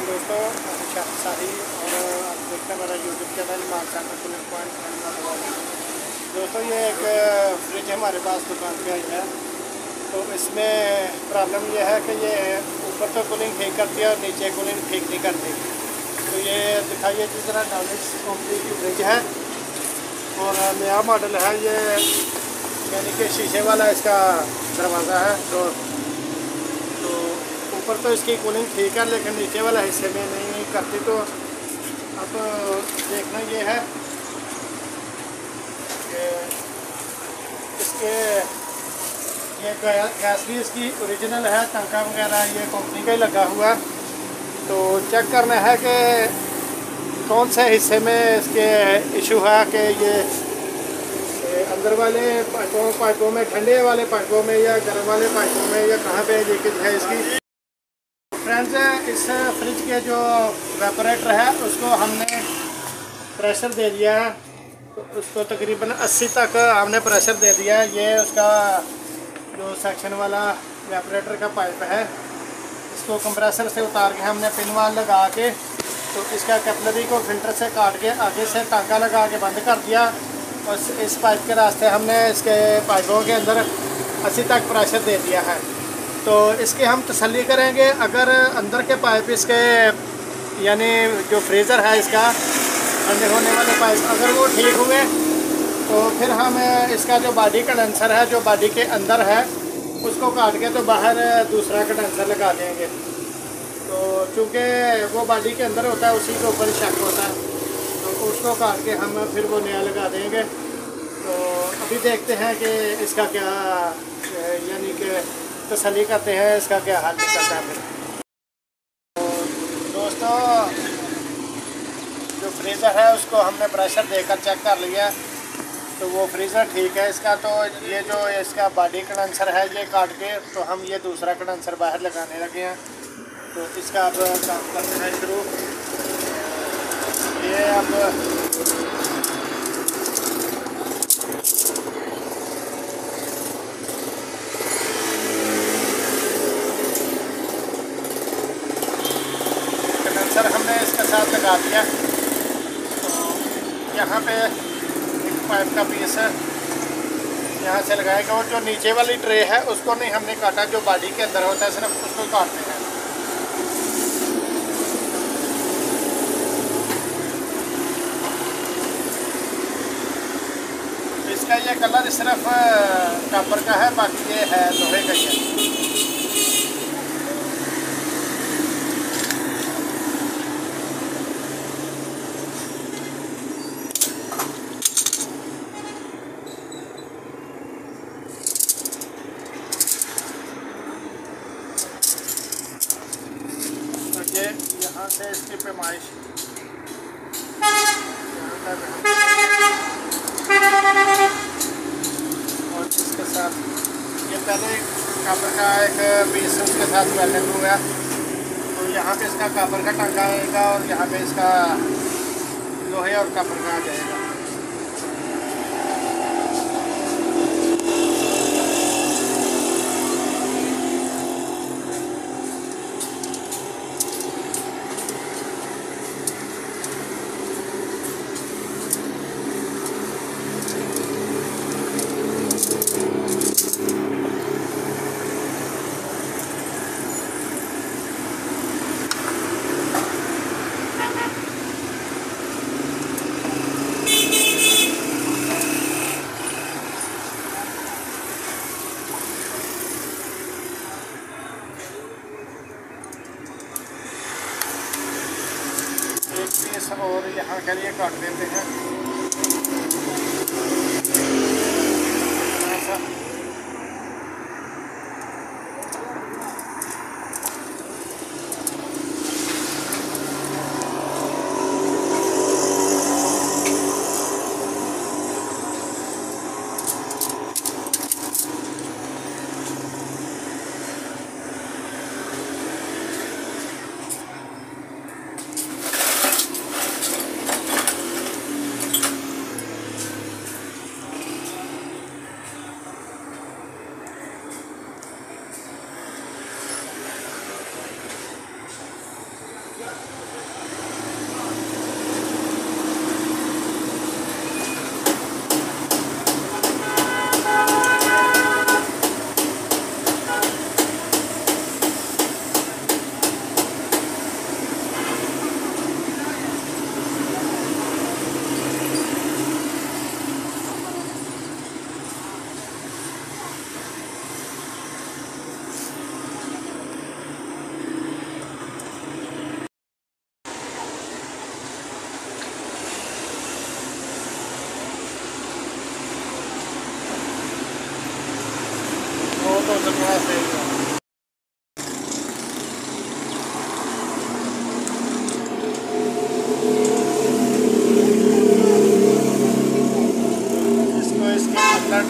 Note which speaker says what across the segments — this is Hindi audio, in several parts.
Speaker 1: दोस्तों, शाही और आप देखते हैं मेरा यूट्यूब चैनल मानसाना कूलिंग पॉइंट। दोस्तों, ये एक फ्रिज हमारे पास दुकान पे आई है। तो इसमें प्रॉब्लम ये है कि ये ऊपर तो कूलिंग ठीक करती है और नीचे कूलिंग ठीक नहीं करती। तो ये दिखाइए जिस तरह डायनेमिक्स कंपनी की फ्रिज है और नया मॉडल है ये, यानी कि शीशे वाला इसका दरवाज़ा है। तो ऊपर तो इसकी कूलिंग ठीक है, लेकिन नीचे वाला हिस्से में नहीं करती। तो अब देखना ये है कि इसके ये गैस भी इसकी ओरिजिनल है, टंका वगैरह ये कंपनी का ही लगा हुआ है। तो चेक करना है कि कौन से हिस्से में इसके इशू है, कि ये अंदर वाले पाइपों में, ठंडे वाले पाइपों में या गर्म वाले पाइपों में, या कहाँ पे लीकेज है इसकी। फ्रेंड्स, इस फ्रिज के जो वेपोरेटर है उसको हमने प्रेशर दे दिया है। तो उसको तकरीबन 80 तक हमने प्रेशर दे दिया है। ये उसका जो सेक्शन वाला वेपोरेटर का पाइप है, इसको कंप्रेसर से उतार के हमने पिन वाल लगा के, तो इसका कैपिलरी को फिल्टर से काट के आगे से टांका लगा के बंद कर दिया। और इस पाइप के रास्ते हमने इसके पाइपों के अंदर 80 तक प्रेशर दे दिया है। तो इसकी हम तसल्ली करेंगे। अगर अंदर के पाइप इसके, यानी जो फ्रीज़र है इसका ठंडे होने वाले पाइप, अगर वो ठीक हुए तो फिर हम इसका जो बॉडी कंडेंसर है, जो बॉडी के अंदर है, उसको काट के तो बाहर दूसरा कंडेंसर लगा देंगे। तो चूँकि वो बॉडी के अंदर होता है, उसी के ऊपर शक होता है, तो उसको काट के हम फिर वो नया लगा देंगे। तो अभी देखते हैं कि इसका क्या, यानी कि तसल्ली करते हैं इसका क्या हाल निकलता है। फिर तो दोस्तों, जो फ्रीज़र है उसको हमने प्रेशर देकर चेक कर लिया, तो वो फ्रीज़र ठीक है इसका। तो ये जो इसका बॉडी कंडेंसर है ये काट के, तो हम ये दूसरा कंडेंसर बाहर लगाने लगे हैं। तो इसका अब काम करते हैं शुरू। ये अब हमने इसके साथ लगा दिया। तो यहाँ पे एक पाइप का पीस है, यहाँ से लगाएगा। और जो नीचे वाली ट्रे है उसको नहीं हमने काटा, जो बॉडी के अंदर होता है सिर्फ उसको काटते हैं। इसका ये कलर सिर्फ कॉपर का है, बाकी ये है लोहे का ही है। यहाँ से इसकी पैमाइश और इसके साथ ये पहले कॉपर का एक पीस उसके साथ वेल्डेड हुआ। तो यहाँ पे इसका कॉपर का टांका आएगा और यहाँ पे इसका लोहे और कॉपर का आ जाएगा। और यहाँ के लिए काट देते हैं।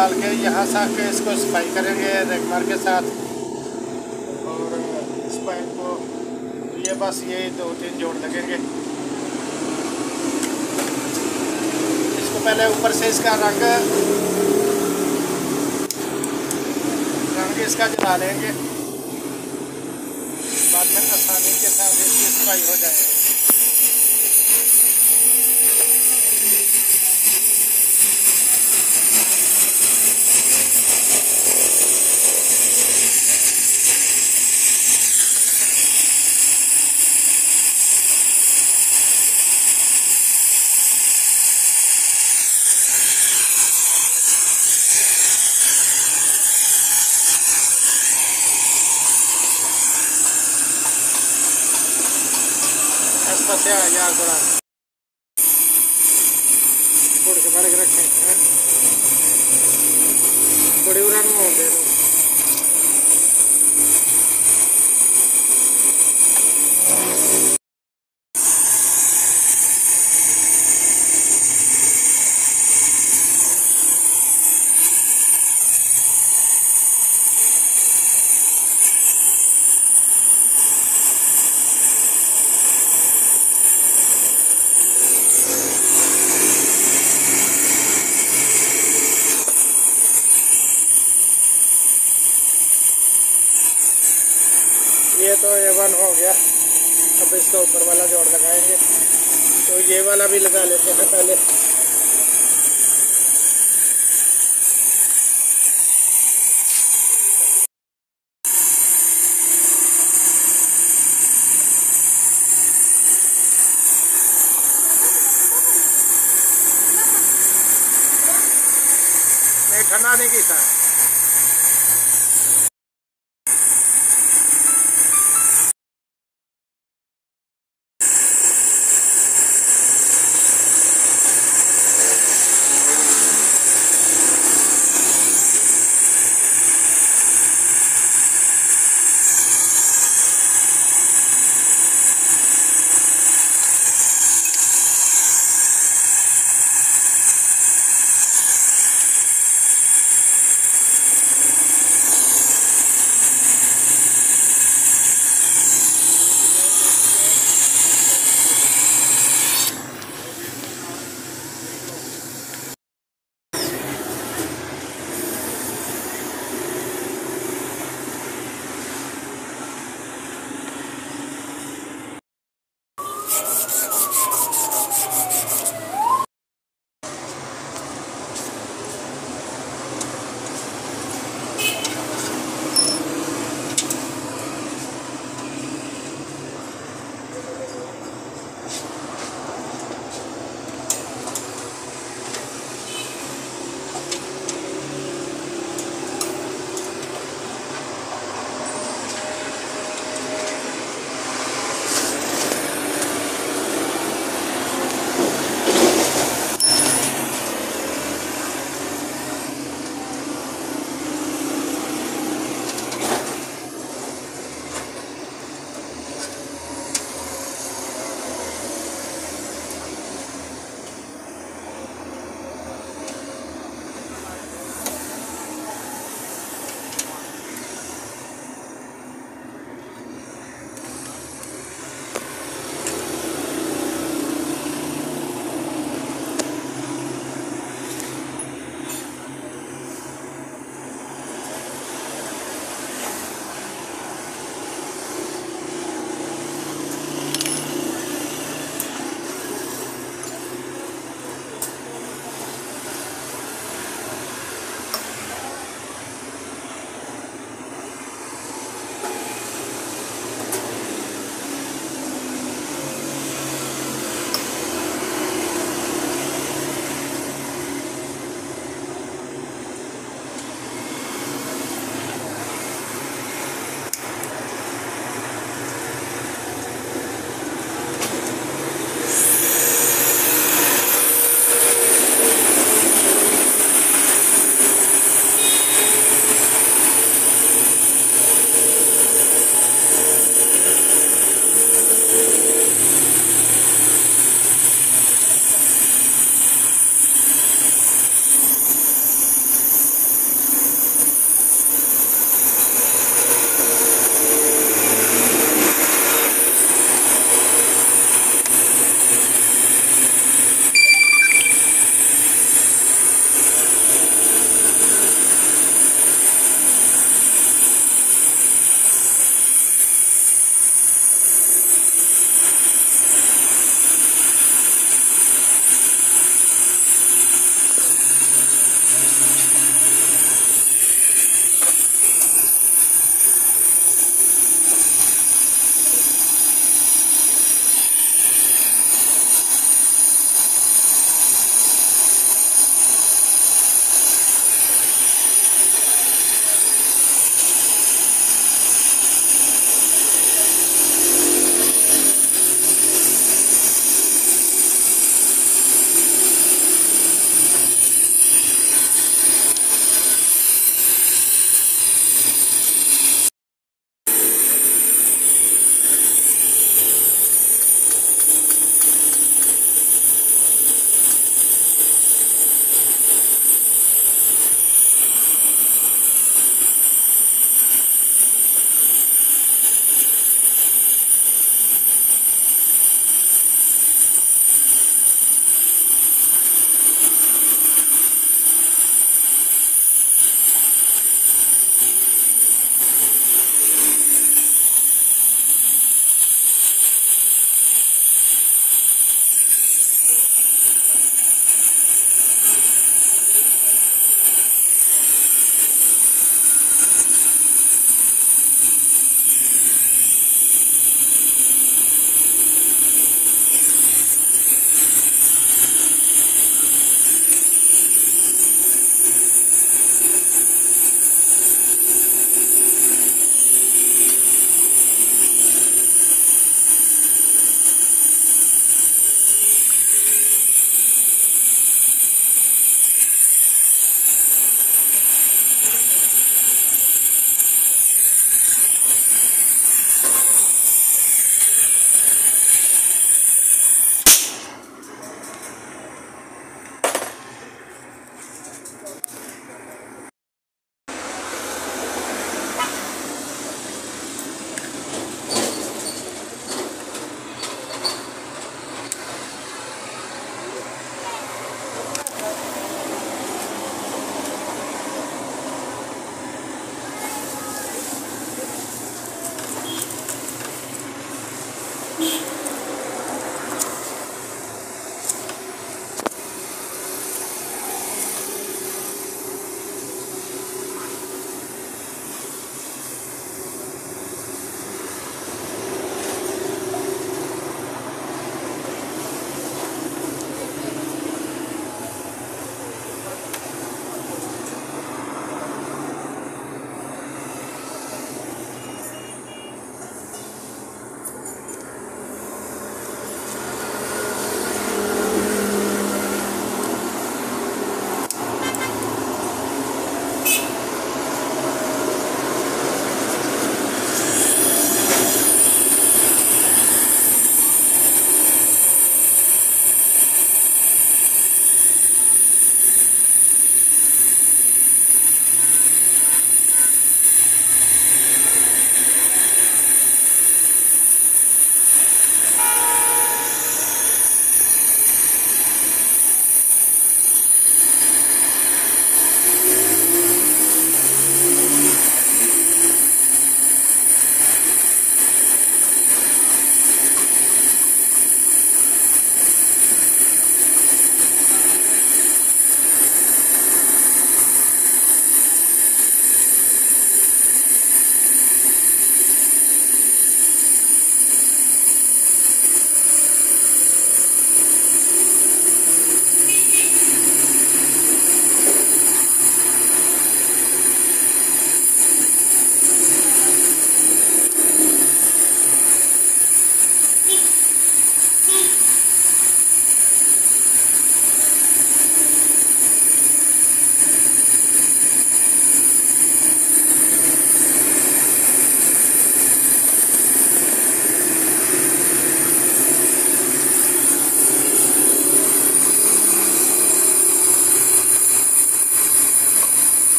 Speaker 1: डाल के यहाँ से आके इसको सफाई करेंगे रेगमार के साथ। और इस पाइप को ये बस ये 2-3 जोड़ लगेंगे। इसको पहले ऊपर से इसका रंग इसका जला लेंगे, बाद में आसानी के साथ इसकी सफाई हो जाएगी। से यार थोड़ा थोड़ के भर के रखें, थोड़ी उड़ान में दे दो। ये तो A1 हो गया। अब इसका ऊपर वाला जोड़ लगाएंगे, तो ये वाला भी लगा लेते हैं पहले। नहीं ठंडा नहीं की था।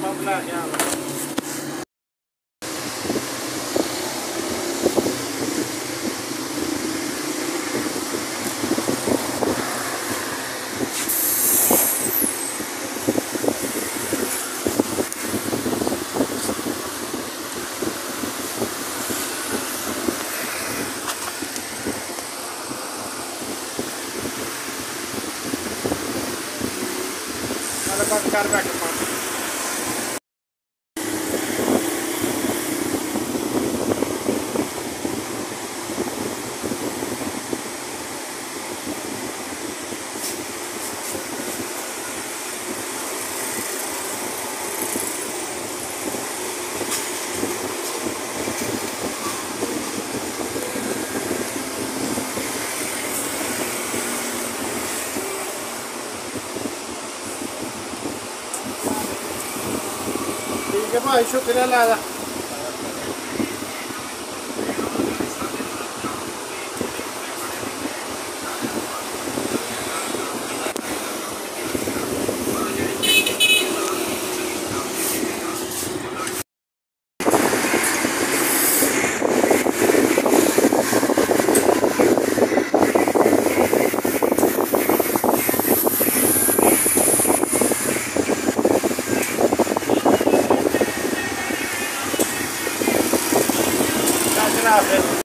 Speaker 1: पंप लैके आवा। बंद कर बैठो पंप। ठीक है भाई, शुक्रिया लादा। जनाब